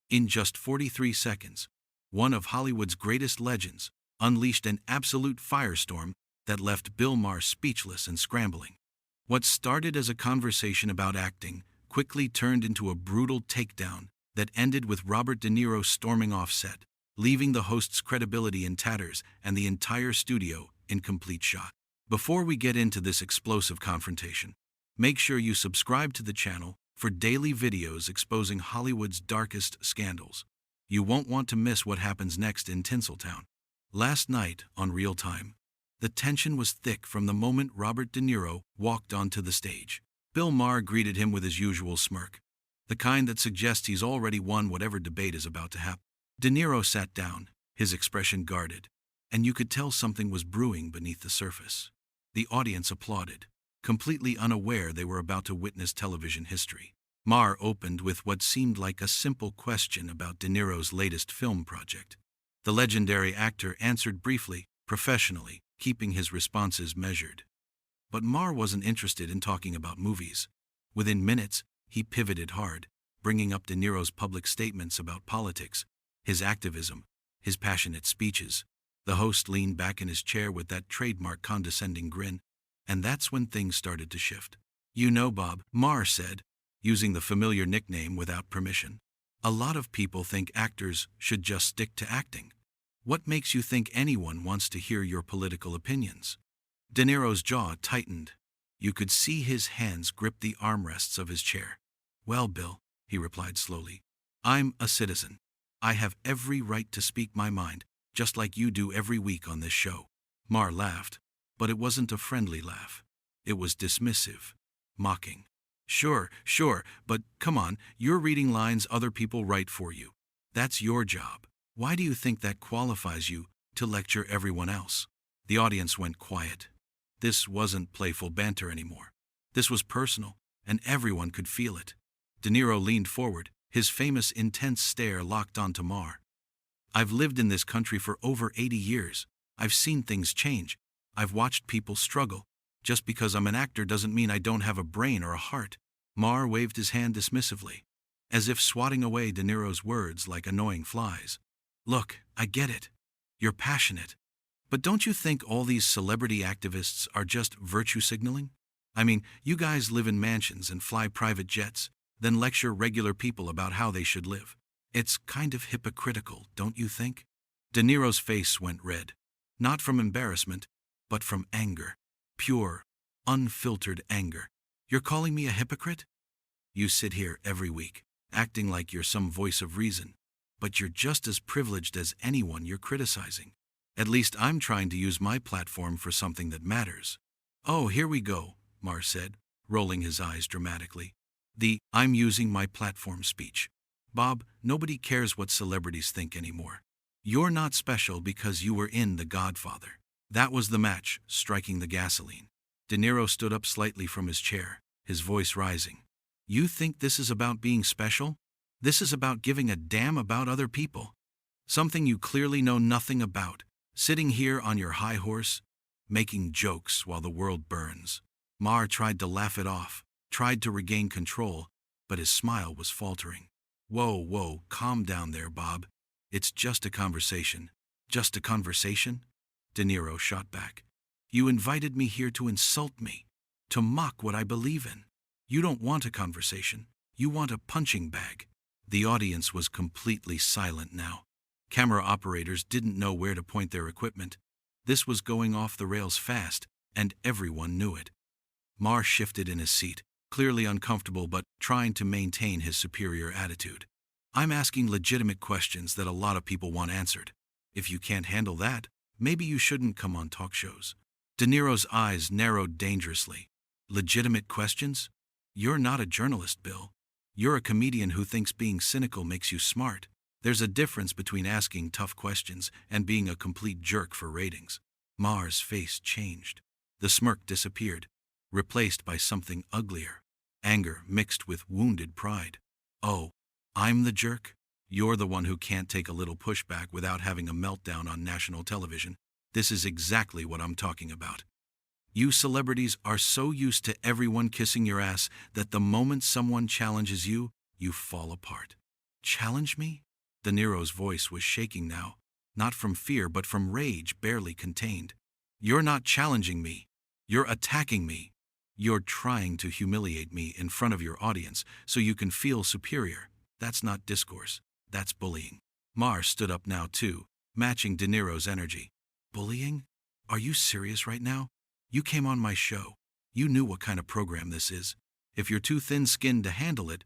In just 43 seconds, one of Hollywood's greatest legends unleashed an absolute firestorm that left Bill Maher speechless and scrambling. What started as a conversation about acting quickly turned into a brutal takedown that ended with Robert De Niro storming off set, leaving the host's credibility in tatters and the entire studio in complete shock. Before we get into this explosive confrontation, make sure you subscribe to the channel for daily videos exposing Hollywood's darkest scandals. You won't want to miss what happens next in Tinseltown. Last night, on Real Time, the tension was thick from the moment Robert De Niro walked onto the stage. Bill Maher greeted him with his usual smirk, the kind that suggests he's already won whatever debate is about to happen. De Niro sat down, his expression guarded, and you could tell something was brewing beneath the surface. The audience applauded, completely unaware they were about to witness television history. Maher opened with what seemed like a simple question about De Niro's latest film project. The legendary actor answered briefly, professionally, keeping his responses measured. But Maher wasn't interested in talking about movies. Within minutes, he pivoted hard, bringing up De Niro's public statements about politics, his activism, his passionate speeches. The host leaned back in his chair with that trademark condescending grin, and that's when things started to shift. "You know, Bob," Maher said, using the familiar nickname without permission, "a lot of people think actors should just stick to acting. What makes you think anyone wants to hear your political opinions?" De Niro's jaw tightened. You could see his hands grip the armrests of his chair. "Well, Bill," he replied slowly, "I'm a citizen. I have every right to speak my mind, just like you do every week on this show." Maher laughed, but it wasn't a friendly laugh. It was dismissive, mocking. Sure, but come on, you're reading lines other people write for you. That's your job. Why do you think that qualifies you to lecture everyone else?" The audience went quiet. This wasn't playful banter anymore. This was personal, and everyone could feel it. De Niro leaned forward, his famous intense stare locked onto Maher. "I've lived in this country for over 80 years. I've seen things change. I've watched people struggle. Just because I'm an actor doesn't mean I don't have a brain or a heart." Maher waved his hand dismissively, as if swatting away De Niro's words like annoying flies. "Look, I get it. You're passionate. But don't you think all these celebrity activists are just virtue signaling? I mean, you guys live in mansions and fly private jets, then lecture regular people about how they should live. It's kind of hypocritical, don't you think?" De Niro's face went red, not from embarrassment, but from anger. Pure, unfiltered anger. "You're calling me a hypocrite? You sit here every week, acting like you're some voice of reason, but you're just as privileged as anyone you're criticizing. At least I'm trying to use my platform for something that matters." "Oh, here we go," Maher said, rolling his eyes dramatically. "The 'I'm using my platform' speech. Bob, nobody cares what celebrities think anymore. You're not special because you were in The Godfather." That was the match, striking the gasoline. De Niro stood up slightly from his chair, his voice rising. "You think this is about being special? This is about giving a damn about other people. Something you clearly know nothing about, sitting here on your high horse, making jokes while the world burns." Maher tried to laugh it off, tried to regain control, but his smile was faltering. Whoa, calm down there, Bob. It's just a conversation." "Just a conversation?" De Niro shot back. "You invited me here to insult me, to mock what I believe in. You don't want a conversation. You want a punching bag." The audience was completely silent now. Camera operators didn't know where to point their equipment. This was going off the rails fast, and everyone knew it. Maher shifted in his seat, clearly uncomfortable but trying to maintain his superior attitude. "I'm asking legitimate questions that a lot of people want answered. If you can't handle that, maybe you shouldn't come on talk shows." De Niro's eyes narrowed dangerously. "Legitimate questions? You're not a journalist, Bill. You're a comedian who thinks being cynical makes you smart. There's a difference between asking tough questions and being a complete jerk for ratings." Maher's face changed. The smirk disappeared, replaced by something uglier. Anger mixed with wounded pride. "Oh, I'm the jerk? You're the one who can't take a little pushback without having a meltdown on national television. This is exactly what I'm talking about. You celebrities are so used to everyone kissing your ass that the moment someone challenges you, you fall apart. Challenge me? De Niro's voice was shaking now, not from fear but from rage barely contained. You're not challenging me. You're attacking me. You're trying to humiliate me in front of your audience so you can feel superior. That's not discourse. That's bullying. Maher stood up now too, matching De Niro's energy. Bullying? Are you serious right now? You came on my show. You knew what kind of program this is. If you're too thin-skinned to handle it,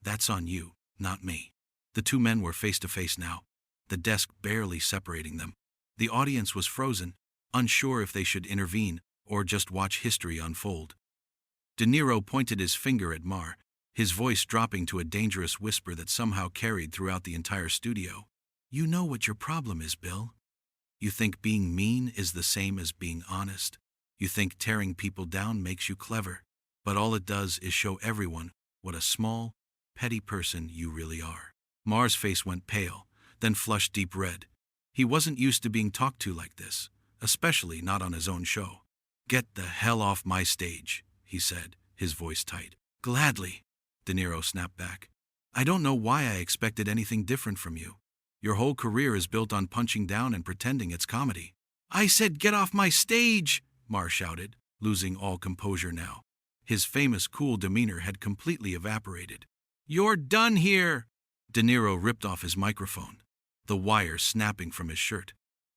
that's on you, not me. The two men were face to face now, the desk barely separating them. The audience was frozen, unsure if they should intervene or just watch history unfold. De Niro pointed his finger at Maher, his voice dropping to a dangerous whisper that somehow carried throughout the entire studio. You know what your problem is, Bill. You think being mean is the same as being honest. You think tearing people down makes you clever, but all it does is show everyone what a small, petty person you really are. Maher's face went pale, then flushed deep red. He wasn't used to being talked to like this, especially not on his own show. Get the hell off my stage, he said, his voice tight. Gladly, De Niro snapped back. I don't know why I expected anything different from you. Your whole career is built on punching down and pretending it's comedy. I said get off my stage, Maher shouted, losing all composure now. His famous cool demeanor had completely evaporated. You're done here! De Niro ripped off his microphone, the wire snapping from his shirt.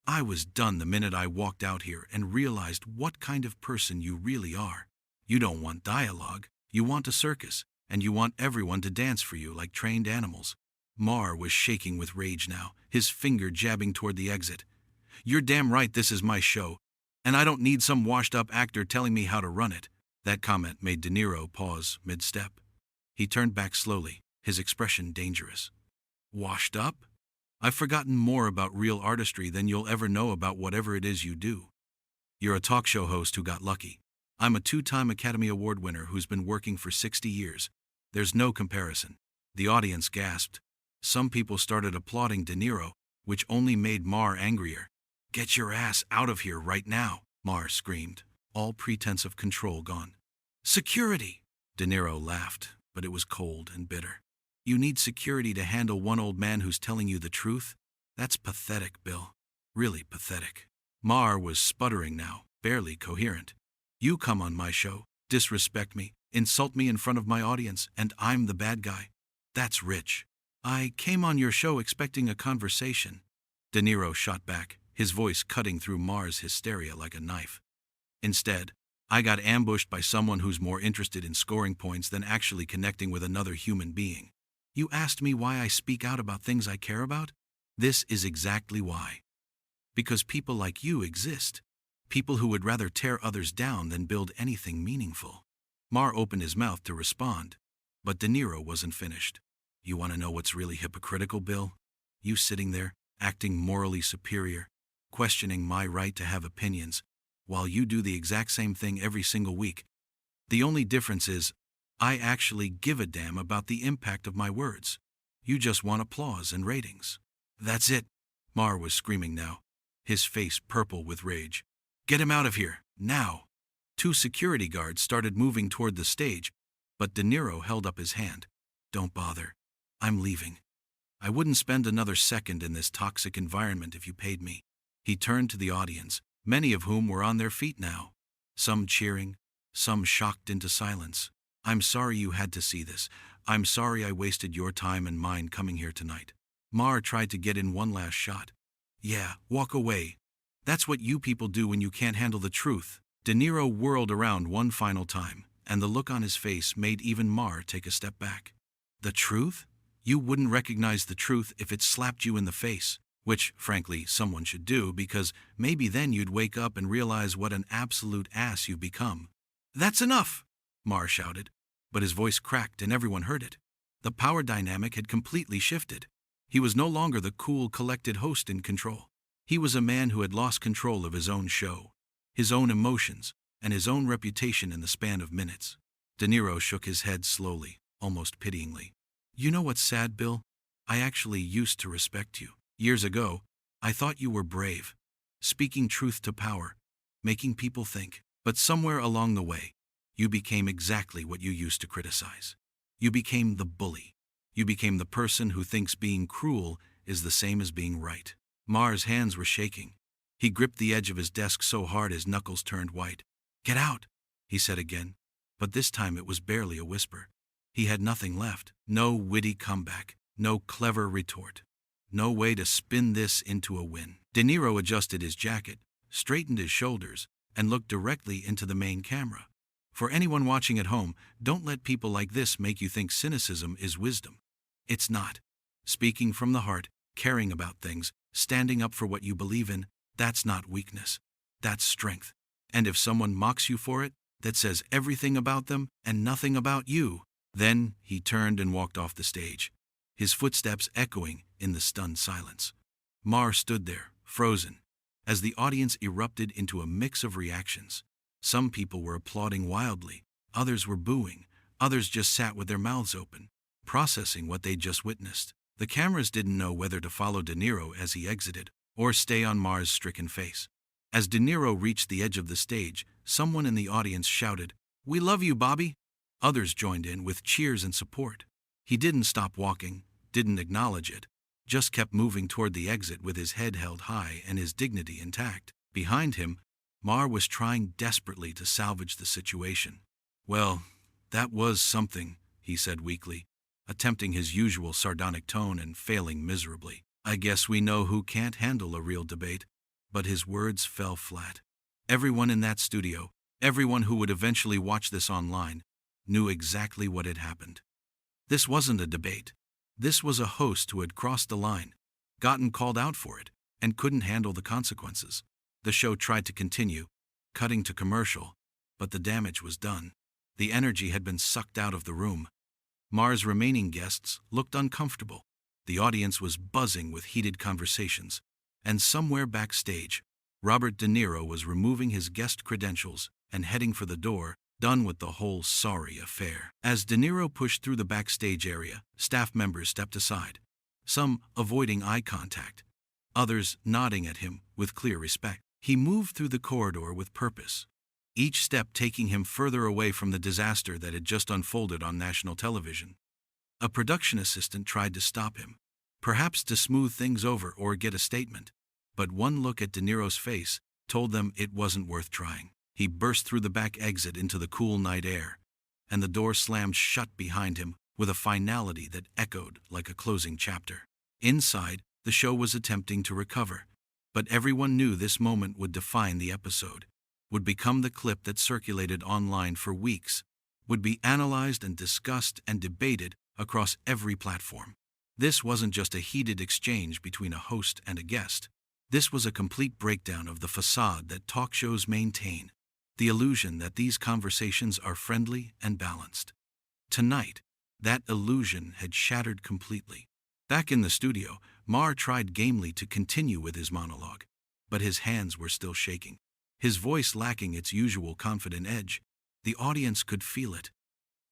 I was done the minute I walked out here and realized what kind of person you really are. You don't want dialogue, you want a circus, and you want everyone to dance for you like trained animals. Maher was shaking with rage now, his finger jabbing toward the exit. You're damn right this is my show, and I don't need some washed-up actor telling me how to run it. That comment made De Niro pause mid-step. He turned back slowly, his expression dangerous. Washed up? I've forgotten more about real artistry than you'll ever know about whatever it is you do. You're a talk show host who got lucky. I'm a two-time Academy Award winner who's been working for 60 years. There's no comparison. The audience gasped. Some people started applauding De Niro, which only made Maher angrier. Get your ass out of here right now, Maher screamed, all pretense of control gone. Security! De Niro laughed, but it was cold and bitter. You need security to handle one old man who's telling you the truth? That's pathetic, Bill. Really pathetic. Maher was sputtering now, barely coherent. You come on my show, disrespect me, insult me in front of my audience, and I'm the bad guy. That's rich. I came on your show expecting a conversation. De Niro shot back, his voice cutting through Maher's hysteria like a knife. Instead, I got ambushed by someone who's more interested in scoring points than actually connecting with another human being. You asked me why I speak out about things I care about? This is exactly why. Because people like you exist. People who would rather tear others down than build anything meaningful. Maher opened his mouth to respond, but De Niro wasn't finished. You want to know what's really hypocritical, Bill? You sitting there, acting morally superior, questioning my right to have opinions, while you do the exact same thing every single week. The only difference is, I actually give a damn about the impact of my words. You just want applause and ratings. That's it, Maher was screaming now, his face purple with rage. Get him out of here, now! 2 security guards started moving toward the stage, but De Niro held up his hand. Don't bother. I'm leaving. I wouldn't spend another second in this toxic environment if you paid me. He turned to the audience, many of whom were on their feet now. Some cheering, some shocked into silence. I'm sorry you had to see this. I'm sorry I wasted your time and mine coming here tonight. Maher tried to get in one last shot. Yeah, walk away. That's what you people do when you can't handle the truth. De Niro whirled around one final time, and the look on his face made even Maher take a step back. The truth? You wouldn't recognize the truth if it slapped you in the face, which, frankly, someone should do because maybe then you'd wake up and realize what an absolute ass you've become. That's enough, Maher shouted, but his voice cracked and everyone heard it. The power dynamic had completely shifted. He was no longer the cool, collected host in control. He was a man who had lost control of his own show, his own emotions, and his own reputation in the span of minutes. De Niro shook his head slowly, almost pityingly. You know what's sad, Bill? I actually used to respect you. Years ago, I thought you were brave, speaking truth to power, making people think. But somewhere along the way, you became exactly what you used to criticize. You became the bully. You became the person who thinks being cruel is the same as being right. Maher's hands were shaking. He gripped the edge of his desk so hard his knuckles turned white. "Get out," he said again, but this time it was barely a whisper. He had nothing left. No witty comeback, no clever retort, no way to spin this into a win. De Niro adjusted his jacket, straightened his shoulders, and looked directly into the main camera. For anyone watching at home, don't let people like this make you think cynicism is wisdom. It's not. Speaking from the heart, caring about things, standing up for what you believe in, that's not weakness. That's strength. And if someone mocks you for it, that says everything about them and nothing about you, then he turned and walked off the stage, his footsteps echoing in the stunned silence. Maher stood there, frozen, as the audience erupted into a mix of reactions. Some people were applauding wildly, others were booing, others just sat with their mouths open, processing what they'd just witnessed. The cameras didn't know whether to follow De Niro as he exited, or stay on Maher's stricken face. As De Niro reached the edge of the stage, someone in the audience shouted, "We love you, Bobby!" Others joined in with cheers and support. He didn't stop walking, didn't acknowledge it, just kept moving toward the exit with his head held high and his dignity intact. Behind him, Maher was trying desperately to salvage the situation. "Well, that was something," he said weakly, attempting his usual sardonic tone and failing miserably. "I guess we know who can't handle a real debate." But his words fell flat. Everyone in that studio, everyone who would eventually watch this online, knew exactly what had happened. This wasn't a debate. This was a host who had crossed the line, gotten called out for it, and couldn't handle the consequences. The show tried to continue, cutting to commercial, but the damage was done. The energy had been sucked out of the room. Maher's remaining guests looked uncomfortable. The audience was buzzing with heated conversations. And somewhere backstage, Robert De Niro was removing his guest credentials and heading for the door, done with the whole sorry affair. As De Niro pushed through the backstage area, staff members stepped aside, some avoiding eye contact, others nodding at him with clear respect. He moved through the corridor with purpose, each step taking him further away from the disaster that had just unfolded on national television. A production assistant tried to stop him, perhaps to smooth things over or get a statement, but one look at De Niro's face told them it wasn't worth trying. He burst through the back exit into the cool night air, and the door slammed shut behind him with a finality that echoed like a closing chapter. Inside, the show was attempting to recover, but everyone knew this moment would define the episode, would become the clip that circulated online for weeks, would be analyzed and discussed and debated across every platform. This wasn't just a heated exchange between a host and a guest. This was a complete breakdown of the facade that talk shows maintain, the illusion that these conversations are friendly and balanced. Tonight, that illusion had shattered completely. Back in the studio, Maher tried gamely to continue with his monologue, but his hands were still shaking, his voice lacking its usual confident edge. The audience could feel it.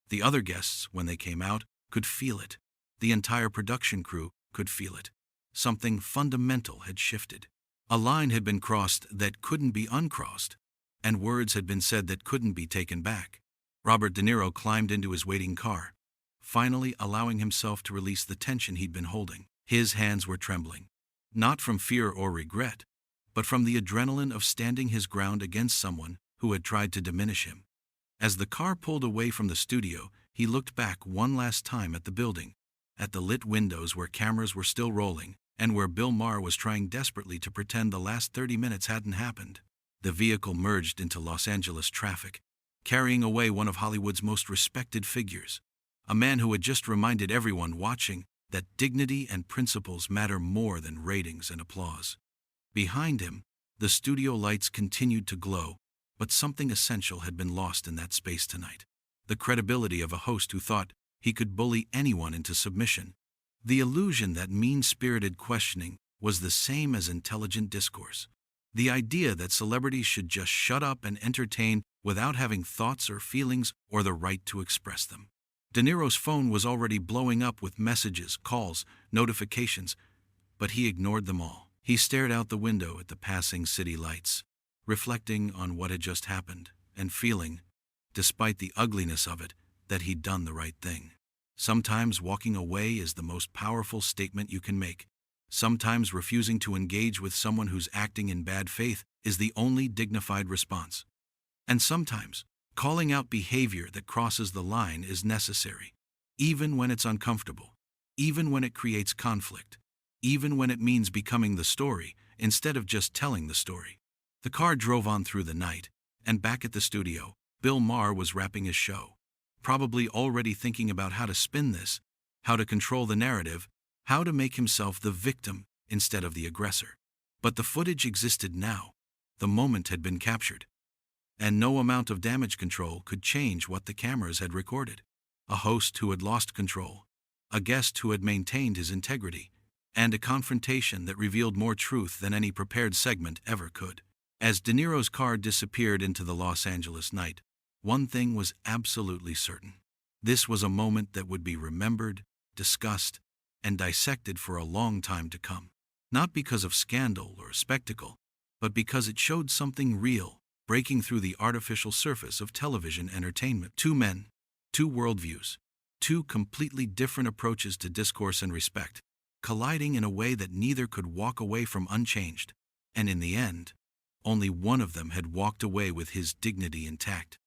The other guests, when they came out, could feel it. The entire production crew could feel it. Something fundamental had shifted. A line had been crossed that couldn't be uncrossed, and words had been said that couldn't be taken back. Robert De Niro climbed into his waiting car, finally allowing himself to release the tension he'd been holding. His hands were trembling, not from fear or regret, but from the adrenaline of standing his ground against someone who had tried to diminish him. As the car pulled away from the studio, he looked back one last time at the building, at the lit windows where cameras were still rolling, and where Bill Maher was trying desperately to pretend the last 30 minutes hadn't happened. The vehicle merged into Los Angeles traffic, carrying away one of Hollywood's most respected figures, a man who had just reminded everyone watching that dignity and principles matter more than ratings and applause. Behind him, the studio lights continued to glow, but something essential had been lost in that space tonight. The credibility of a host who thought he could bully anyone into submission. The illusion that mean-spirited questioning was the same as intelligent discourse. The idea that celebrities should just shut up and entertain without having thoughts or feelings or the right to express them. De Niro's phone was already blowing up with messages, calls, notifications, but he ignored them all. He stared out the window at the passing city lights, reflecting on what had just happened, and feeling, despite the ugliness of it, that he'd done the right thing. Sometimes walking away is the most powerful statement you can make. Sometimes refusing to engage with someone who's acting in bad faith is the only dignified response. And sometimes, calling out behavior that crosses the line is necessary, even when it's uncomfortable, even when it creates conflict, even when it means becoming the story instead of just telling the story. The car drove on through the night, and back at the studio, Bill Maher was wrapping his show, probably already thinking about how to spin this, how to control the narrative, how to make himself the victim instead of the aggressor. But the footage existed now. The moment had been captured. And no amount of damage control could change what the cameras had recorded. A host who had lost control, a guest who had maintained his integrity, and a confrontation that revealed more truth than any prepared segment ever could. As De Niro's car disappeared into the Los Angeles night, one thing was absolutely certain. This was a moment that would be remembered, discussed, and dissected for a long time to come. Not because of scandal or spectacle, but because it showed something real, breaking through the artificial surface of television entertainment. Two men, two worldviews, two completely different approaches to discourse and respect, colliding in a way that neither could walk away from unchanged. And in the end, only one of them had walked away with his dignity intact.